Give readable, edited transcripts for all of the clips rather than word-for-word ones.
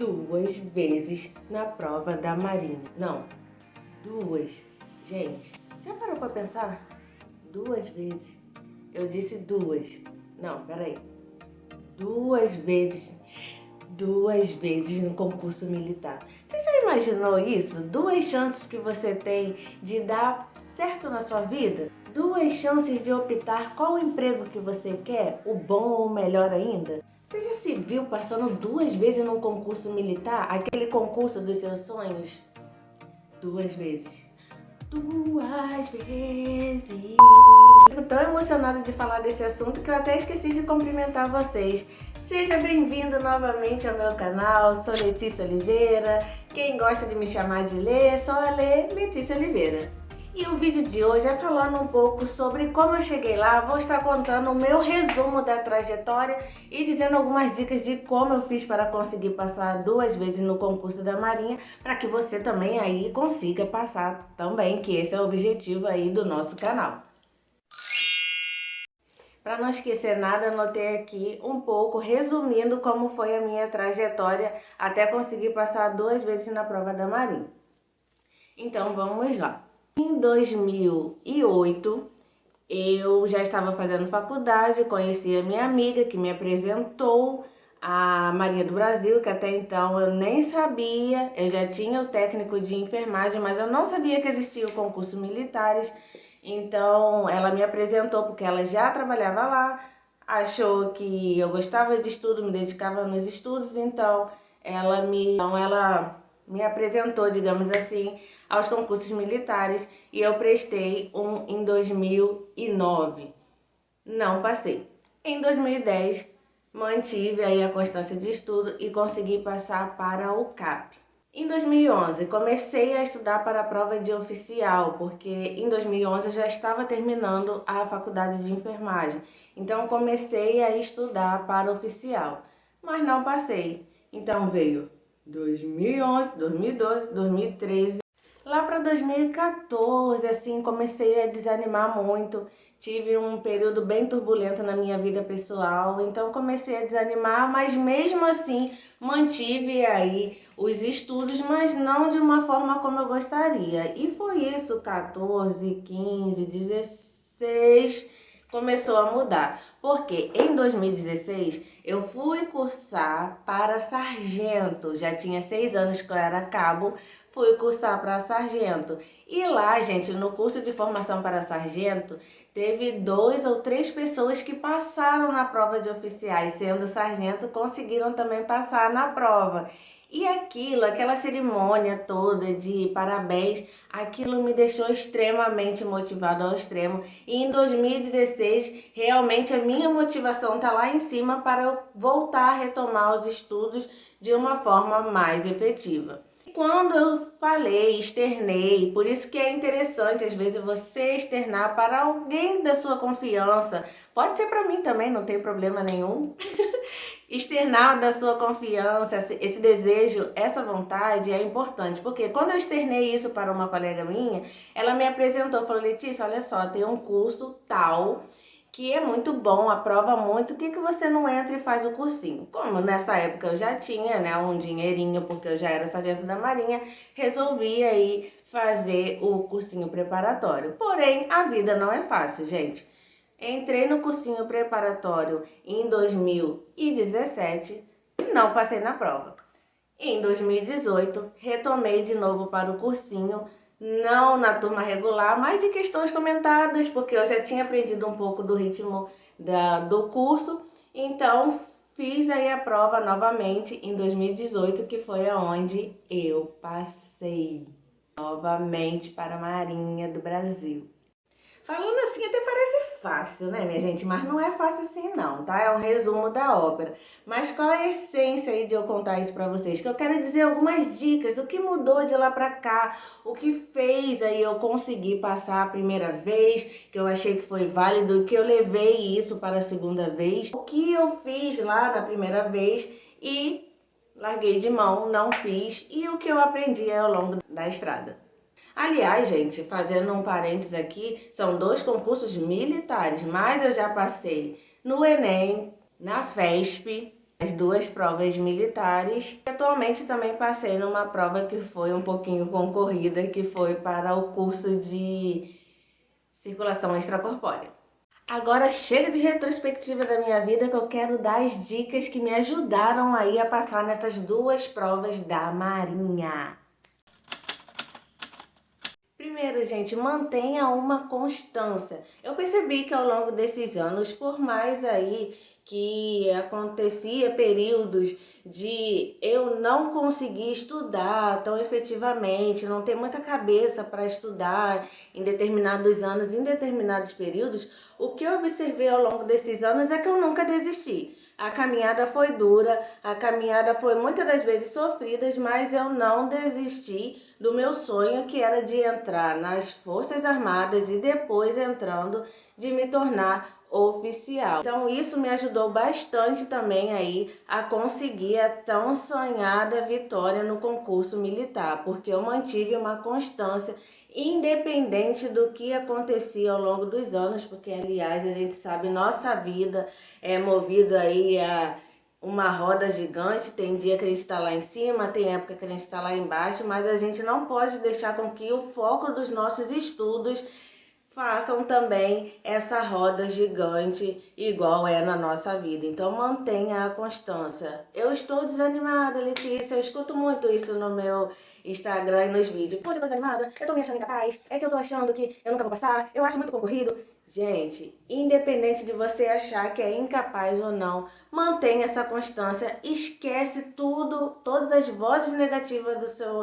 2 vezes na prova da Marinha. Não, 2. Gente, já parou pra pensar? 2 vezes. Eu disse 2. Não, peraí. 2 vezes. 2 vezes no concurso militar. Você já imaginou isso? 2 chances que você tem de dar certo na sua vida? 2 chances de optar qual emprego que você quer, o bom ou o melhor ainda? Você já se viu passando 2 vezes num concurso militar? Aquele concurso dos seus sonhos? 2 vezes. 2 vezes. Fico tão emocionada de falar desse assunto que eu até esqueci de cumprimentar vocês. Seja bem-vindo novamente ao meu canal, sou Letícia Oliveira. Quem gosta de me chamar de Lê, só a Lê Letícia Oliveira. E o vídeo de hoje é falando um pouco sobre como eu cheguei lá. Vou estar contando o meu resumo da trajetória e dizendo algumas dicas de como eu fiz para conseguir passar 2 vezes no concurso da Marinha, para que você também aí consiga passar também, que esse é o objetivo aí do nosso canal. Para não esquecer nada, anotei aqui um pouco, resumindo como foi a minha trajetória até conseguir passar 2 vezes na prova da Marinha. Então vamos lá. Em 2008, eu já estava fazendo faculdade, conheci a minha amiga que me apresentou a Marinha do Brasil, que até então eu nem sabia. Eu já tinha o técnico de enfermagem, mas eu não sabia que existia o concurso militares. Então ela me apresentou porque ela já trabalhava lá, achou que eu gostava de estudo, me dedicava nos estudos, então ela me apresentou, digamos assim, aos concursos militares e eu prestei um em 2009. Não passei. Em 2010, mantive aí a constância de estudo e consegui passar para o CAP. Em 2011, comecei a estudar para a prova de oficial, porque em 2011 eu já estava terminando a faculdade de enfermagem. Então comecei a estudar para oficial, mas não passei. Então veio 2011, 2012, 2013. Lá para 2014, assim, comecei a desanimar muito. Tive um período bem turbulento na minha vida pessoal, então comecei a desanimar, mas mesmo assim mantive aí os estudos, mas não de uma forma como eu gostaria. E foi isso, 14, 15, 16, começou a mudar. Porque em 2016 eu fui cursar para sargento, já tinha 6 anos que eu era cabo, fui cursar para sargento. E lá, gente, no curso de formação para sargento, teve 2 ou 3 pessoas que passaram na prova de oficiais, sendo sargento, conseguiram também passar na prova. E aquilo, aquela cerimônia toda de parabéns, aquilo me deixou extremamente motivado ao extremo. E em 2016, realmente a minha motivação está lá em cima para eu voltar a retomar os estudos de uma forma mais efetiva. Quando eu falei, externei, por isso que é interessante às vezes você externar para alguém da sua confiança, pode ser para mim também, não tem problema nenhum, externar da sua confiança, esse desejo, essa vontade é importante, porque quando eu externei isso para uma colega minha, ela me apresentou, falou: Letícia, olha só, tem um curso tal, que é muito bom, aprova muito, por que você não entra e faz o cursinho? Como nessa época eu já tinha, né, um dinheirinho, porque eu já era sargento da Marinha, resolvi aí fazer o cursinho preparatório. Porém, a vida não é fácil, gente. Entrei no cursinho preparatório em 2017 e não passei na prova. Em 2018, retomei de novo para o cursinho, não na turma regular, mas de questões comentadas, porque eu já tinha aprendido um pouco do ritmo do curso, então fiz aí a prova novamente em 2018, que foi aonde eu passei novamente para a Marinha do Brasil. Falando assim até parece fácil, né, minha gente? Mas não é fácil assim não, tá? É um resumo da ópera. Mas qual é a essência aí de eu contar isso pra vocês? Que eu quero dizer algumas dicas, o que mudou de lá pra cá, o que fez aí eu conseguir passar a primeira vez, que eu achei que foi válido, que eu levei isso para a segunda vez, o que eu fiz lá na primeira vez e larguei de mão, não fiz, e o que eu aprendi ao longo da estrada. Aliás, gente, fazendo um parênteses aqui, são 2 concursos militares, mas eu já passei no Enem, na FESP as duas provas militares. Atualmente também passei numa prova que foi um pouquinho concorrida, que foi para o curso de circulação extracorpórea. Agora chega de retrospectiva da minha vida, que eu quero dar as dicas que me ajudaram aí a passar nessas duas provas da Marinha. Primeiro, gente, mantenha uma constância. Eu percebi que ao longo desses anos, por mais aí que acontecia períodos de eu não conseguir estudar tão efetivamente, não ter muita cabeça para estudar em determinados anos, em determinados períodos, o que eu observei ao longo desses anos é que eu nunca desisti. A caminhada foi dura, a caminhada foi muitas das vezes sofrida, mas eu não desisti do meu sonho, que era de entrar nas Forças Armadas e depois entrando de me tornar oficial. Então isso me ajudou bastante também aí a conseguir a tão sonhada vitória no concurso militar, porque eu mantive uma constância independente do que acontecia ao longo dos anos, porque aliás a gente sabe, nossa vida é movida aí a uma roda gigante, tem dia que a gente está lá em cima, tem época que a gente está lá embaixo, mas a gente não pode deixar com que o foco dos nossos estudos façam também essa roda gigante igual é na nossa vida. Então mantenha a constância. Eu estou desanimada, Letícia, eu escuto muito isso no meu Instagram e nos vídeos. Poxa, eu tô desanimada, eu tô me achando incapaz, é que eu tô achando que eu nunca vou passar, eu acho muito concorrido. Gente, independente de você achar que é incapaz ou não, mantenha essa constância, esquece tudo, todas as vozes negativas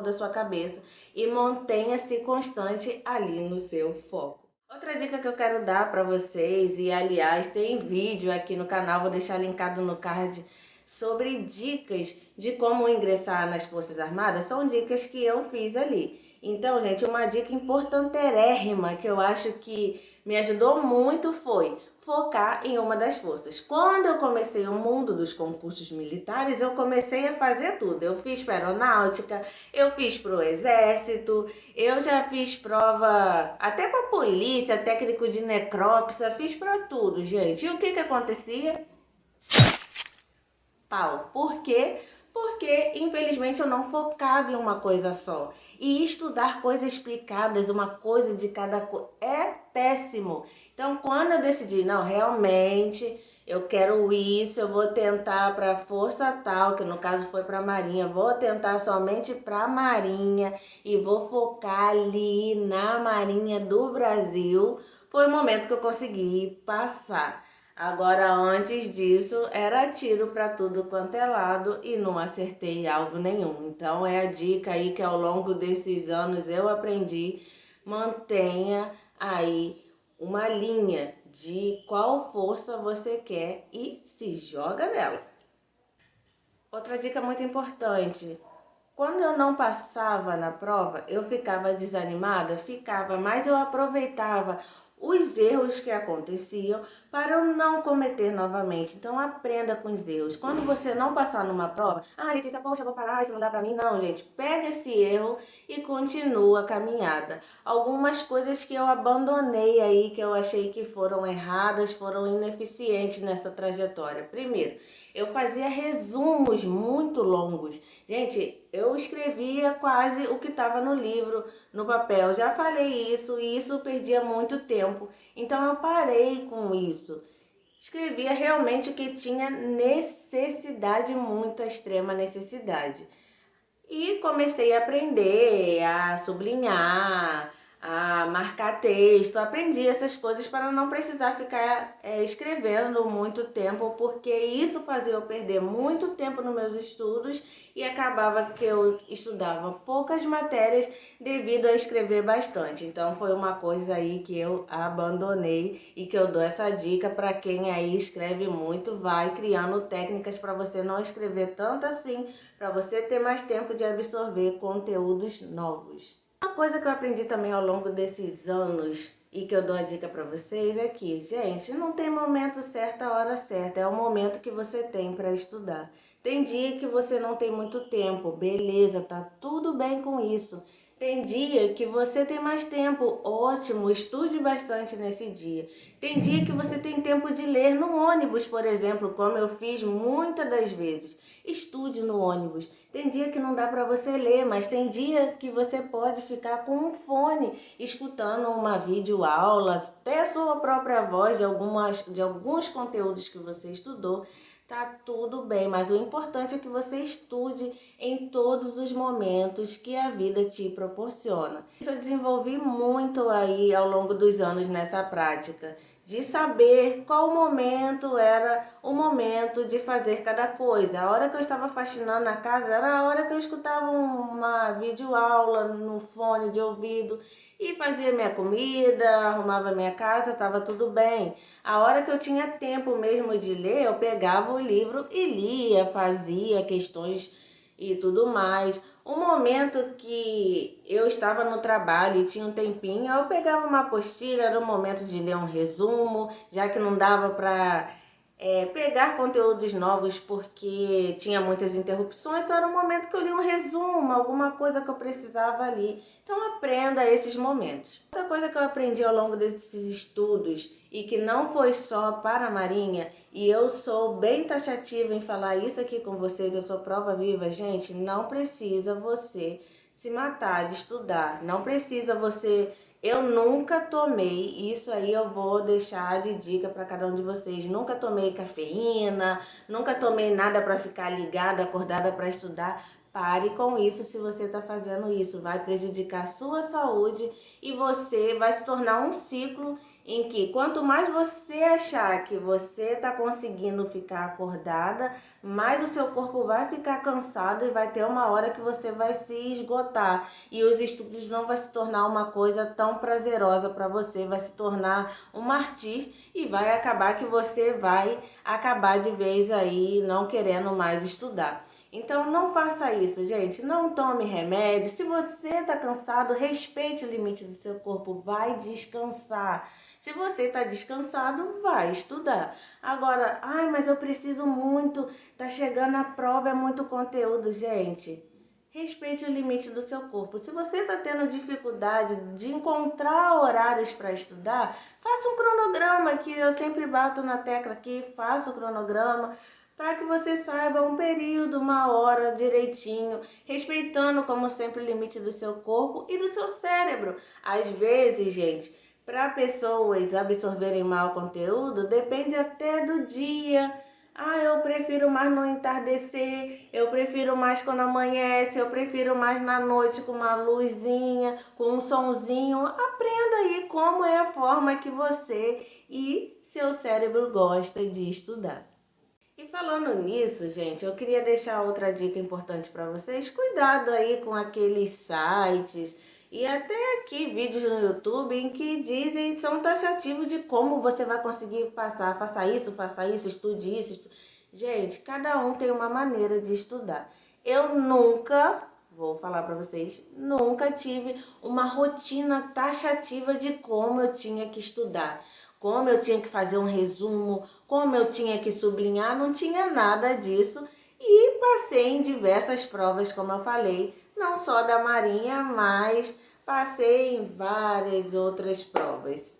da sua cabeça e mantenha-se constante ali no seu foco. Outra dica que eu quero dar para vocês, e aliás tem vídeo aqui no canal, vou deixar linkado no card, sobre dicas de como ingressar nas Forças Armadas, são dicas que eu fiz ali. Então, gente, uma dica importantérrima que eu acho que me ajudou muito foi focar em uma das forças. Quando eu comecei o mundo dos concursos militares, eu comecei a fazer tudo. Eu fiz para aeronáutica, eu fiz para o exército, eu já fiz prova até para polícia, técnico de necrópsia, fiz para tudo, gente. E o que que acontecia? Pau. Por quê? Porque, infelizmente, eu não focava em uma coisa só. E estudar coisas explicadas, uma coisa de cada coisa, é péssimo. Então, quando eu decidi, não, realmente, eu quero isso, eu vou tentar para a Força Tal, que no caso foi para a Marinha, vou tentar somente para a Marinha e vou focar ali na Marinha do Brasil, foi o momento que eu consegui passar. Agora, antes disso, era tiro para tudo quanto é lado e não acertei alvo nenhum. Então, é a dica aí que ao longo desses anos eu aprendi. Mantenha aí uma linha de qual força você quer e se joga nela. Outra dica muito importante. Quando eu não passava na prova, eu ficava desanimada? Ficava, mas eu aproveitava os erros que aconteciam para eu não cometer novamente. Então aprenda com os erros. Quando você não passar numa prova, Letícia, poxa, eu vou parar, isso não dá pra mim. Não, gente, pega esse erro e continua a caminhada. Algumas coisas que eu abandonei aí, que eu achei que foram erradas, foram ineficientes nessa trajetória. Primeiro, eu fazia resumos muito longos. Gente, eu escrevia quase o que estava no livro, no papel. Já falei isso e isso perdia muito tempo. Então eu parei com isso. Escrevia realmente o que tinha necessidade, muita extrema necessidade. E comecei a aprender a sublinhar, a marcar texto, aprendi essas coisas para não precisar ficar escrevendo muito tempo, porque isso fazia eu perder muito tempo nos meus estudos e acabava que eu estudava poucas matérias devido a escrever bastante. Então foi uma coisa aí que eu abandonei e que eu dou essa dica para quem aí escreve muito, vai criando técnicas para você não escrever tanto assim, para você ter mais tempo de absorver conteúdos novos. Uma coisa que eu aprendi também ao longo desses anos e que eu dou a dica para vocês é que, gente, não tem momento certo, a hora certa, é o momento que você tem para estudar. Tem dia que você não tem muito tempo, beleza, tá tudo bem com isso. Tem dia que você tem mais tempo, ótimo, estude bastante nesse dia. Tem dia que você tem tempo de ler no ônibus, por exemplo, como eu fiz muitas das vezes. Estude no ônibus. Tem dia que não dá para você ler, mas tem dia que você pode ficar com um fone, escutando uma videoaula, até a sua própria voz de alguns conteúdos que você estudou. Tá tudo bem, mas o importante é que você estude em todos os momentos que a vida te proporciona. Isso eu desenvolvi muito aí ao longo dos anos nessa prática, de saber qual momento era o momento de fazer cada coisa. A hora que eu estava faxinando na casa era a hora que eu escutava uma videoaula no fone de ouvido e fazia minha comida, arrumava minha casa, estava tudo bem. A hora que eu tinha tempo mesmo de ler, eu pegava o livro e lia, fazia questões e tudo mais. O momento que eu estava no trabalho e tinha um tempinho, eu pegava uma apostila, era o momento de ler um resumo, já que não dava para pegar conteúdos novos porque tinha muitas interrupções, então era o momento que eu li um resumo, alguma coisa que eu precisava ali. Então aprenda esses momentos. Outra coisa que eu aprendi ao longo desses estudos e que não foi só para a Marinha, e eu sou bem taxativa em falar isso aqui com vocês, eu sou prova viva, gente, não precisa você se matar de estudar, não precisa você. Eu nunca tomei, isso aí eu vou deixar de dica para cada um de vocês. Nunca tomei cafeína, nunca tomei nada para ficar ligada, acordada para estudar. Pare com isso se você está fazendo isso. Vai prejudicar a sua saúde e você vai se tornar um ciclo em que quanto mais você achar que você está conseguindo ficar acordada, mais o seu corpo vai ficar cansado e vai ter uma hora que você vai se esgotar. E os estudos não vai se tornar uma coisa tão prazerosa para você, vai se tornar um martírio e vai acabar que você vai acabar de vez aí não querendo mais estudar. Então não faça isso, gente. Não tome remédio. Se você está cansado, respeite o limite do seu corpo. Vai descansar. Se você está descansado, vai estudar. Agora, ai, mas eu preciso muito, tá chegando a prova, é muito conteúdo, gente. Respeite o limite do seu corpo. Se você está tendo dificuldade de encontrar horários para estudar, faça um cronograma, que eu sempre bato na tecla aqui, faça o cronograma, para que você saiba um período, uma hora direitinho, respeitando, como sempre, o limite do seu corpo e do seu cérebro. Às vezes, gente, para pessoas absorverem mal o conteúdo, depende até do dia. Ah, eu prefiro mais no entardecer, eu prefiro mais quando amanhece, eu prefiro mais na noite com uma luzinha, com um sonzinho. Aprenda aí como é a forma que você e seu cérebro gosta de estudar. E falando nisso, gente, eu queria deixar outra dica importante para vocês. Cuidado aí com aqueles sites e até aqui vídeos no YouTube em que dizem, são taxativos de como você vai conseguir passar. Faça isso, estude isso. Gente, cada um tem uma maneira de estudar. Eu nunca, vou falar para vocês, nunca tive uma rotina taxativa de como eu tinha que estudar, como eu tinha que fazer um resumo, como eu tinha que sublinhar, não tinha nada disso. E passei em diversas provas, como eu falei, não só da Marinha, mas passei em várias outras provas.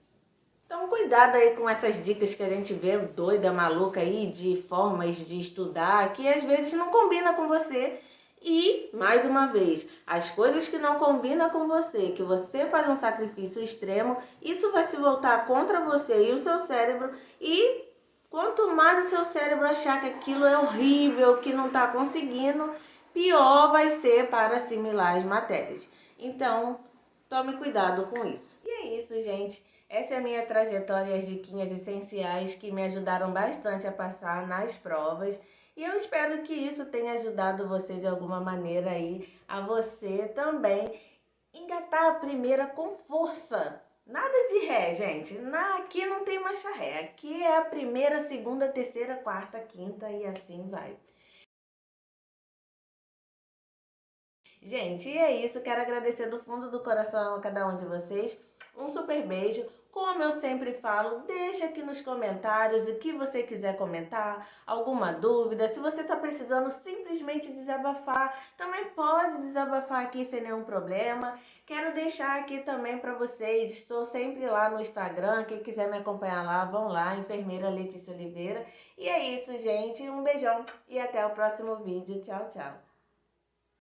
Então cuidado aí com essas dicas que a gente vê doida, maluca aí, de formas de estudar, que às vezes não combina com você. E, mais uma vez, as coisas que não combinam com você, que você faz um sacrifício extremo, isso vai se voltar contra você e o seu cérebro. E quanto mais o seu cérebro achar que aquilo é horrível, que não está conseguindo, pior vai ser para assimilar as matérias. Então, tome cuidado com isso. E é isso, gente. Essa é a minha trajetória e as diquinhas essenciais que me ajudaram bastante a passar nas provas. E eu espero que isso tenha ajudado você de alguma maneira aí, a você também engatar a primeira com força. Nada de ré, gente. Aqui não tem marcha ré. Aqui é a primeira, segunda, terceira, quarta, quinta e assim vai. Gente, e é isso. Quero agradecer do fundo do coração a cada um de vocês. Um super beijo. Como eu sempre falo, deixa aqui nos comentários o que você quiser comentar, alguma dúvida. Se você está precisando simplesmente desabafar, também pode desabafar aqui sem nenhum problema. Quero deixar aqui também para vocês, estou sempre lá no Instagram, quem quiser me acompanhar lá, vão lá, Enfermeira Letícia Oliveira. E é isso, gente, um beijão e até o próximo vídeo. Tchau, tchau.